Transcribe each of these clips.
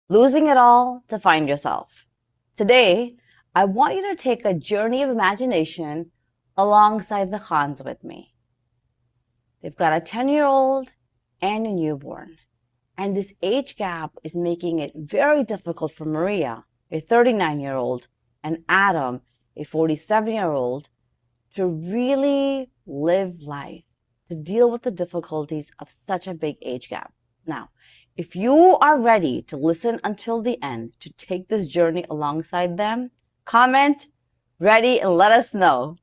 losing it all to find yourself. Today, I want you to take a journey of imagination alongside the Khans with me. They've got a 10-year-old and a newborn, and this age gap is making it very difficult for Maria, a 39-year-old, and Adam, a 47-year-old, to really live life, to deal with the difficulties of such a big age gap. Now, if you are ready to listen until the end, to take this journey alongside them, comment, ready, and let us know.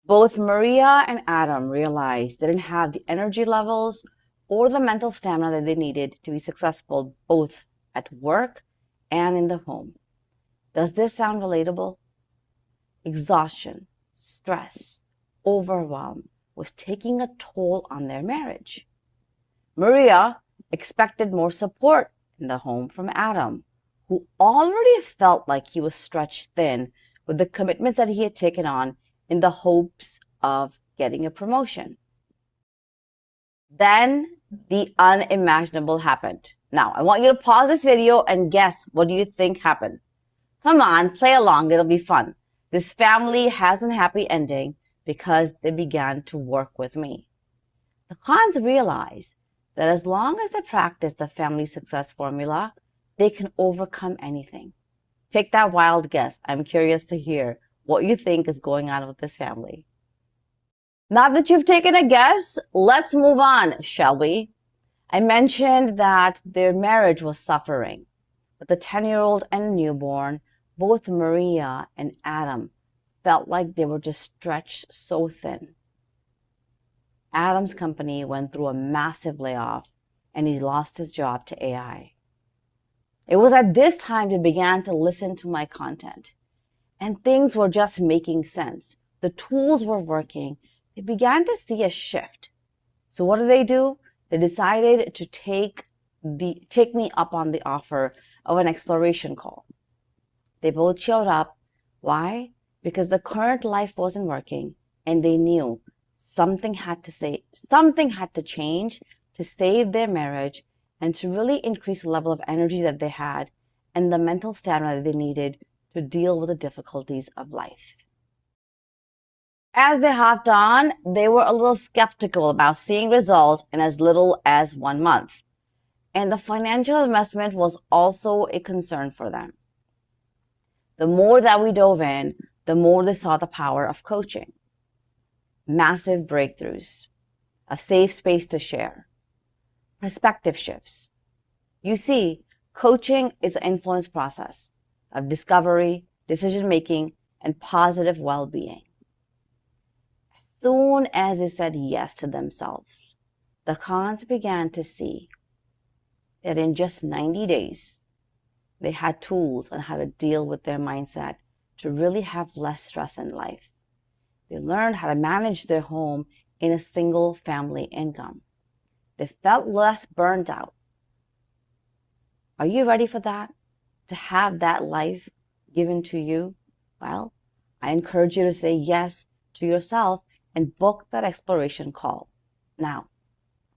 Both Maria and Adam realized they didn't have the energy levels or the mental stamina that they needed to be successful both at work and in the home. Does this sound relatable? Exhaustion, stress, overwhelm was taking a toll on their marriage. Maria expected more support in the home from Adam, who already felt like he was stretched thin with the commitments that he had taken on in the hopes of getting a promotion. Then the unimaginable happened. Now, I want you to pause this video and guess what do you think happened. Come on, play along, it'll be fun. This family has a happy ending because they began to work with me. The Khans realized that as long as they practice the family success formula, they can overcome anything. Take that wild guess. I'm curious to hear what you think is going on with this family. Now that you've taken a guess, let's move on, shall we? I mentioned that their marriage was suffering. With the 10-year-old and newborn, both Maria and Adam felt like they were just stretched so thin. Adam's company went through a massive layoff and he lost his job to AI. It was at this time they began to listen to my content and things were just making sense. The tools were working. They began to see a shift. So what do? They decided to take me up on the offer of an exploration call. They both showed up. Why? Because the current life wasn't working and they knew something had to change to save their marriage and to really increase the level of energy that they had and the mental stamina that they needed to deal with the difficulties of life. As they hopped on, they were a little skeptical about seeing results in as little as 1 month. And the financial investment was also a concern for them. The more that we dove in, the more they saw the power of coaching. Massive breakthroughs, a safe space to share, perspective shifts. You see, coaching is an influence process of discovery, decision-making, and positive well-being. As soon as they said yes to themselves, the Khans began to see that in just 90 days, they had tools on how to deal with their mindset to really have less stress in life. They learned how to manage their home in a single family income. They felt less burned out. Are you ready for that? To have that life given to you? Well, I encourage you to say yes to yourself and book that exploration call. Now,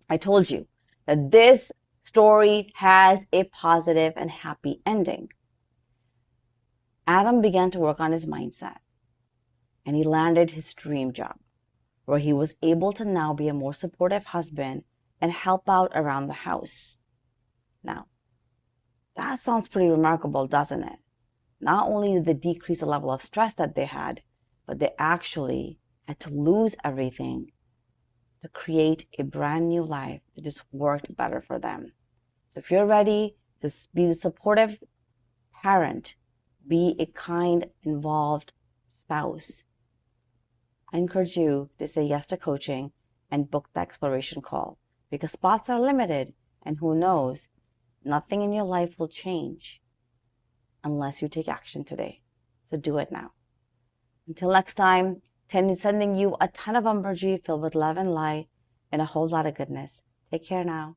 I told you that this story has a positive and happy ending. Adam began to work on his mindset and he landed his dream job where he was able to now be a more supportive husband and help out around the house. Now, that sounds pretty remarkable, doesn't it? Not only did they decrease the level of stress that they had, but they actually had to lose everything to create a brand new life that just worked better for them. So if you're ready to be the supportive parent, be a kind, involved spouse, I encourage you to say yes to coaching and book the exploration call because spots are limited and who knows, nothing in your life will change unless you take action today. So do it now. Until next time, sending you a ton of energy filled with love and light and a whole lot of goodness. Take care now.